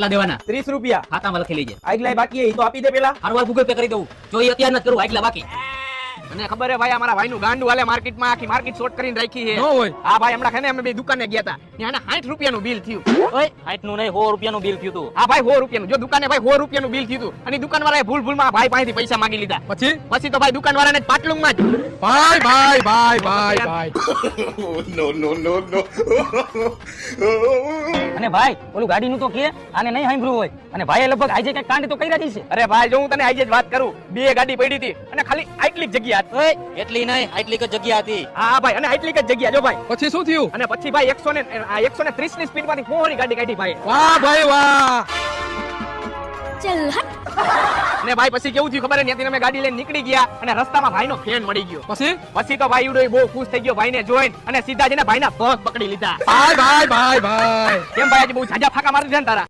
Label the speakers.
Speaker 1: કેટલા દેવાના?
Speaker 2: 30 રૂપિયા
Speaker 1: ખાતામાં લખી લેજે.
Speaker 2: આગલા બાકી એ તો આપી દે પેલા.
Speaker 1: હારું ગૂગલ પે કરી દઉં. જો એ અત્યારે નથી કરું, આગલા બાકી.
Speaker 3: અને ખબર હે ભાઈ અમારા ભાઈનું ગાંડું હાલે માર્કેટમાં આખી માર્કેટ શોર્ટ કરીને રાખી છે.
Speaker 4: ન હોય.
Speaker 3: હા ભાઈ હમણાં ખાને અમે બે દુકાને ગયા હતા. ત્યાં 60 રૂપિયાનું બિલ થયું.
Speaker 1: ઓય 60 નું નહીં 100 રૂપિયાનું બિલ થયું તું.
Speaker 3: હા ભાઈ 100 રૂપિયાનું. જો દુકાને ભાઈ 100 રૂપિયાનું બિલ થયું તું. અને દુકાનવાળાએ ભૂલમાં ભાઈ પાસેથી પૈસા માંગી લીધા.
Speaker 4: પછી
Speaker 3: તો ભાઈ દુકાનવાળાને જ પાટલુંગમાં જ
Speaker 4: ભાઈ
Speaker 1: અને ભાઈ ઓલું ગાડીનું તો કે આને નહીં સાંભળ્યું હોય. અને ભાઈએ લગભગ આજે કઈ કાંડ તો કર્યા જ છે.
Speaker 3: અરે ભાઈ જો હું તને આજે જ વાત કરું, બે ગાડી પડી હતી અને ખાલી આટલી જ જગ્યા હતી.
Speaker 1: ઓય એટલી નહીં, આટલી જ જગ્યા હતી.
Speaker 3: હા ભાઈ અને આટલી જ જગ્યા જો ભાઈ.
Speaker 4: પછી શું થયું?
Speaker 3: અને પછી ભાઈ 130 ની સ્પીડ માંથી ફોરી ગાડી કાઢી ભાઈ.
Speaker 4: વાહ ભાઈ વાહ.
Speaker 3: અને ભાઈ પછી કેવું થયું ખબર હે? ત્યાંથી અમે ગાડી લઈને નીકળી ગયા અને રસ્તામાં ભાઈનો ફેન મળી ગયો. પછી તો ભાઈ ઉડો બહુ ખુશ થઈ ગયો ભાઈને જોઈને અને સીધા જઈને ભાઈના પગ પકડી લીધા.
Speaker 4: ભાઈ
Speaker 3: કેમ ભાઈ આજે બહુ ઝાઝા ફાકા મારી દીધા ને તારા?